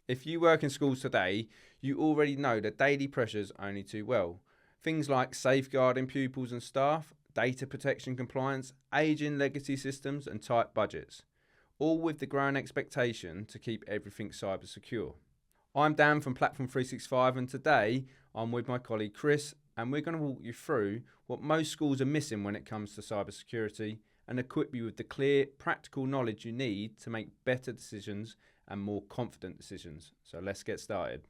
If you work in schools today, you already know the daily pressures only too well. Things like safeguarding pupils and staff, data protection compliance, ageing legacy systems and tight budgets, all with the growing expectation to keep everything cyber secure. I'm Dan from Platform 365 and today I'm with my colleague Chris and we're going to walk you through what most schools are missing when it comes to cyber security and equip you with the clear, practical knowledge you need to make better decisions and more confident decisions. So let's get started.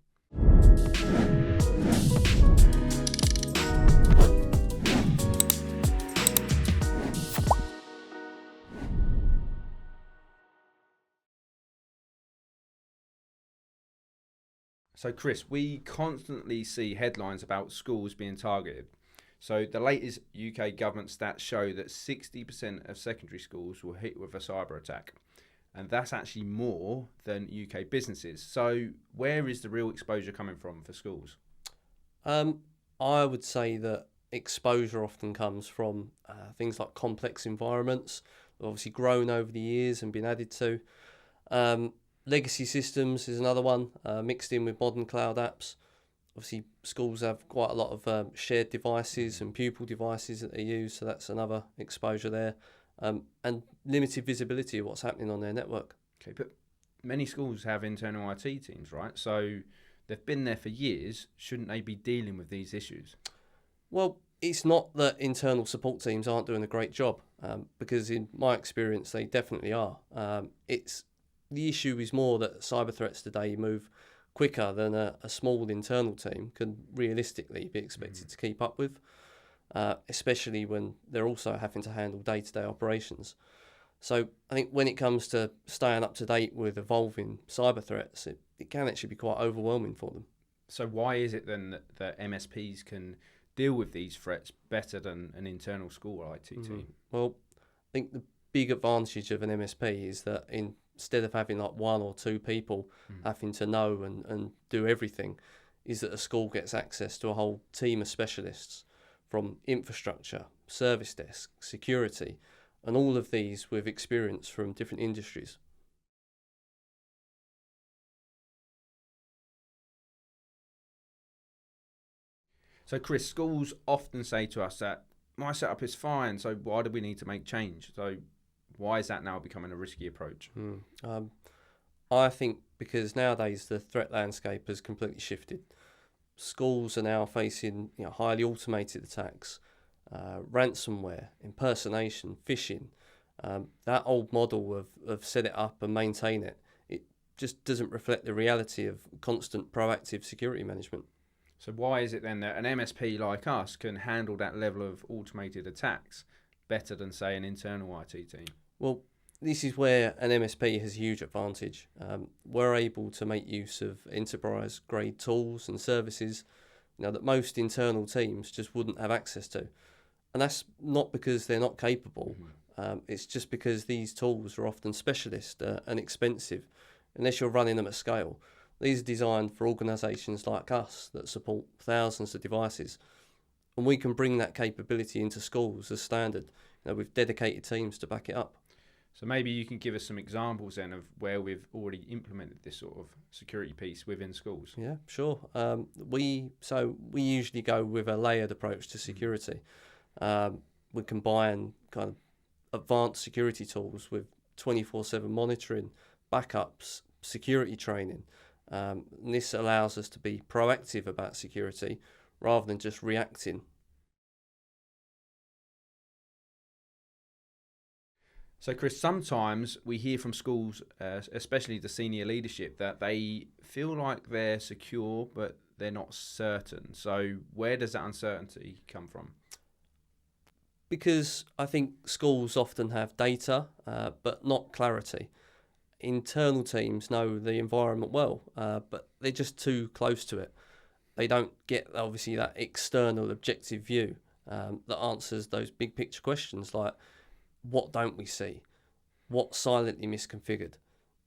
So Chris, we constantly see headlines about schools being targeted. So the latest UK government stats show that 60% of secondary schools were hit with a cyber attack. And that's actually more than UK businesses. So where is the real exposure coming from for schools? I would say that exposure often comes from things like complex environments, obviously grown over the years and been added to. Legacy systems is another one, mixed in with modern cloud apps. Obviously, schools have quite a lot of shared devices and pupil devices that they use, so that's another exposure there. And limited visibility of what's happening on their network. Okay, but many schools have internal IT teams, right? So they've been there for years. Shouldn't they be dealing with these issues? Well, it's not that internal support teams aren't doing a great job, because in my experience, they definitely are. The issue is more that cyber threats today move quicker than a small internal team can realistically be expected to keep up with, especially when they're also having to handle day-to-day operations. So I think when it comes to staying up to date with evolving cyber threats, it can actually be quite overwhelming for them. So why is it then that MSPs can deal with these threats better than an internal school IT team? Well, I think the big advantage of an MSP is that instead of having like one or two people having to know and do everything, is that a school gets access to a whole team of specialists from infrastructure, service desk, security, and all of these with experience from different industries. So Chris, schools often say to us that my setup is fine, so why do we need to make change? So why is that now becoming a risky approach? I think because nowadays the threat landscape has completely shifted. Schools are now facing highly automated attacks, ransomware, impersonation, phishing. That old model of set it up and maintain it, it just doesn't reflect the reality of constant proactive security management. So why is it then that an MSP like us can handle that level of automated attacks better than, say, an internal IT team? Well, this is where an MSP has a huge advantage. We're able to make use of enterprise-grade tools and services that most internal teams just wouldn't have access to. And that's not because they're not capable. It's just because these tools are often specialist and expensive, unless you're running them at scale. These are designed for organisations like us that support thousands of devices. And we can bring that capability into schools as standard, with dedicated teams to back it up. So maybe you can give us some examples then of where we've already implemented this sort of security piece within schools. Yeah, sure. We usually go with a layered approach to security. We combine kind of advanced security tools with 24/7 monitoring, backups, security training. And this allows us to be proactive about security rather than just reacting. So Chris, sometimes we hear from schools, especially the senior leadership, that they feel like they're secure, but they're not certain. So where does that uncertainty come from? Because I think schools often have data, but not clarity. Internal teams know the environment well, but they're just too close to it. They don't get, obviously, that external objective view that answers those big picture questions like, what don't we see? What's silently misconfigured?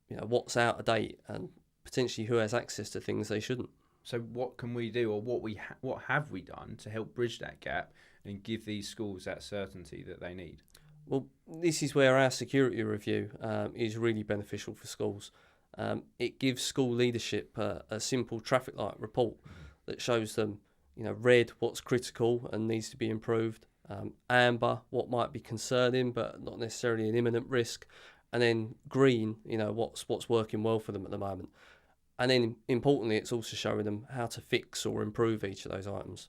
What's out of date, and potentially who has access to things they shouldn't. So what can we do, or what have we done to help bridge that gap and give these schools that certainty that they need? Well, this is where our security review is really beneficial for schools. It gives school leadership a simple traffic light report that shows them, red, what's critical and needs to be improved, amber, what might be concerning but not necessarily an imminent risk, and then green, what's working well for them at the moment. And then importantly, it's also showing them how to fix or improve each of those items.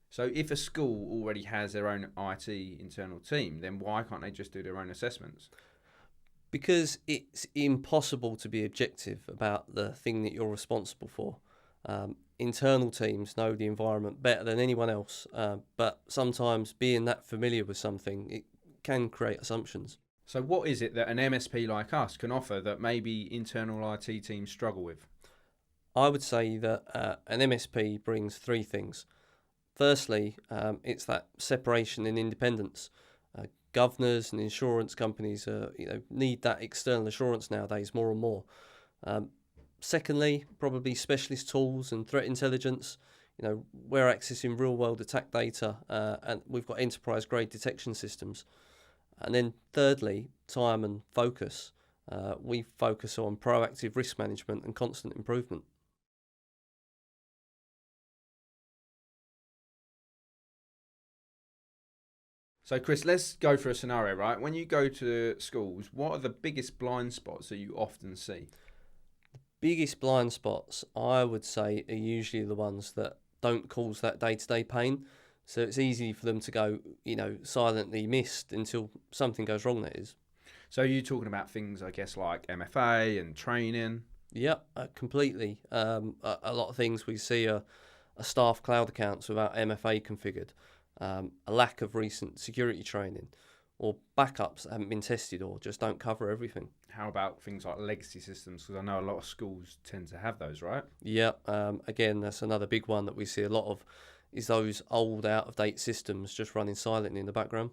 So if a school already has their own IT internal team, then why can't they just do their own assessments? Because it's impossible to be objective about the thing that you're responsible for. Internal teams know the environment better than anyone else, but sometimes being that familiar with something, it can create assumptions. So what is it that an MSP like us can offer that maybe internal IT teams struggle with? I would say that an MSP brings three things. Firstly, it's that separation and independence. Governors and insurance companies need that external assurance nowadays more and more. Secondly, probably specialist tools and threat intelligence. We're accessing real-world attack data, and we've got enterprise-grade detection systems. And then thirdly, time and focus. We focus on proactive risk management and constant improvement. So Chris, let's go for a scenario, right? When you go to schools, what are the biggest blind spots that you often see? Biggest blind spots, I would say, are usually the ones that don't cause that day-to-day pain. So it's easy for them to go, silently missed until something goes wrong, that is. So you're talking about things, I guess, like MFA and training? Yeah, completely. A lot of things we see are staff cloud accounts without MFA configured, a lack of recent security training, or backups that haven't been tested or just don't cover everything. How about things like legacy systems? Because I know a lot of schools tend to have those, right? Yeah, again, that's another big one that we see a lot of, is those old out-of-date systems just running silently in the background.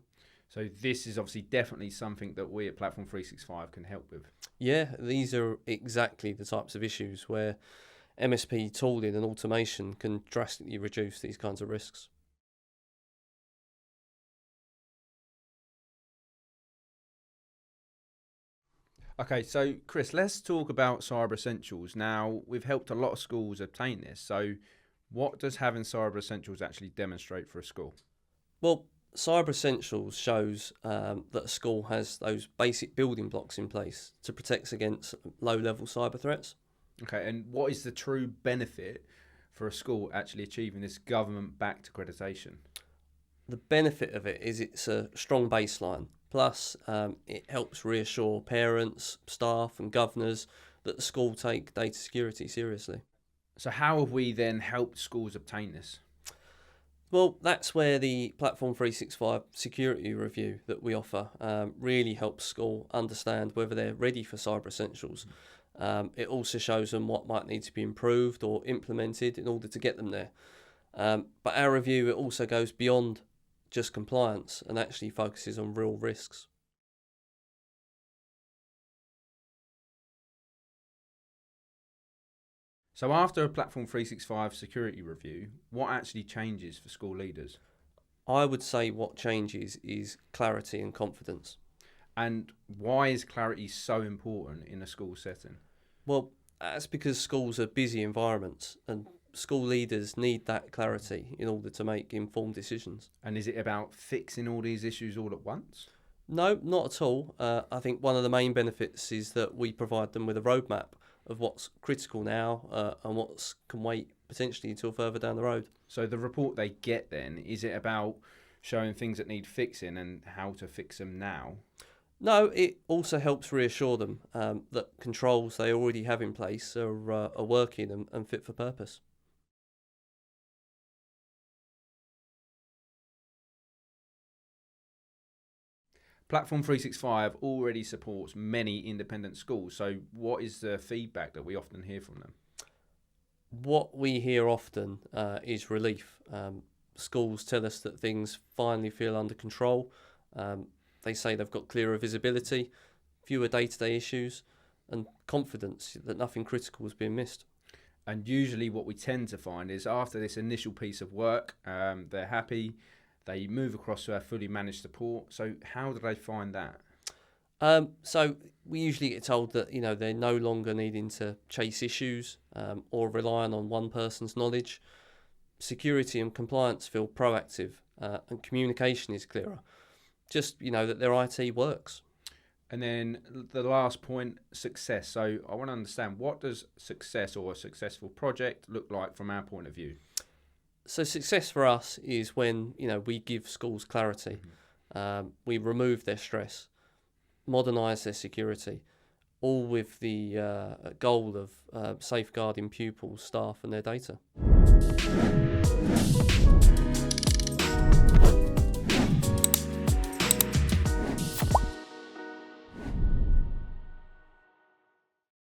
So this is obviously definitely something that we at Platform 365 can help with. Yeah, these are exactly the types of issues where MSP tooling and automation can drastically reduce these kinds of risks. Okay, so Chris, let's talk about Cyber Essentials. Now, we've helped a lot of schools obtain this. So what does having Cyber Essentials actually demonstrate for a school? Well, Cyber Essentials shows that a school has those basic building blocks in place to protect against low-level cyber threats. Okay, and what is the true benefit for a school actually achieving this government-backed accreditation? The benefit of it is it's a strong baseline. Plus, it helps reassure parents, staff and governors that the school take data security seriously. So how have we then helped schools obtain this? Well, that's where the Platform 365 security review that we offer really helps school understand whether they're ready for Cyber Essentials. It also shows them what might need to be improved or implemented in order to get them there. But our review, it also goes beyond just compliance and actually focuses on real risks. So after a Platform 365 security review, what actually changes for school leaders? I would say what changes is clarity and confidence. And why is clarity so important in a school setting? Well, that's because schools are busy environments and school leaders need that clarity in order to make informed decisions. And is it about fixing all these issues all at once? No, not at all. I think one of the main benefits is that we provide them with a roadmap of what's critical now and what can wait potentially until further down the road. So the report they get then, is it about showing things that need fixing and how to fix them now? No, it also helps reassure them that controls they already have in place are working and fit for purpose. Platform 365 already supports many independent schools. So what is the feedback that we often hear from them? What we hear often is relief. Schools tell us that things finally feel under control. They say they've got clearer visibility, fewer day-to-day issues, and confidence that nothing critical is being missed. And usually what we tend to find is after this initial piece of work, they're happy, They move across to our fully managed support. So how do they find that? So we usually get told that they're no longer needing to chase issues or relying on one person's knowledge. Security and compliance feel proactive and communication is clearer. Just that their IT works. And then the last point, success. So I want to understand, what does success or a successful project look like from our point of view? So success for us is when we give schools clarity, we remove their stress, modernise their security, all with the goal of safeguarding pupils, staff and their data.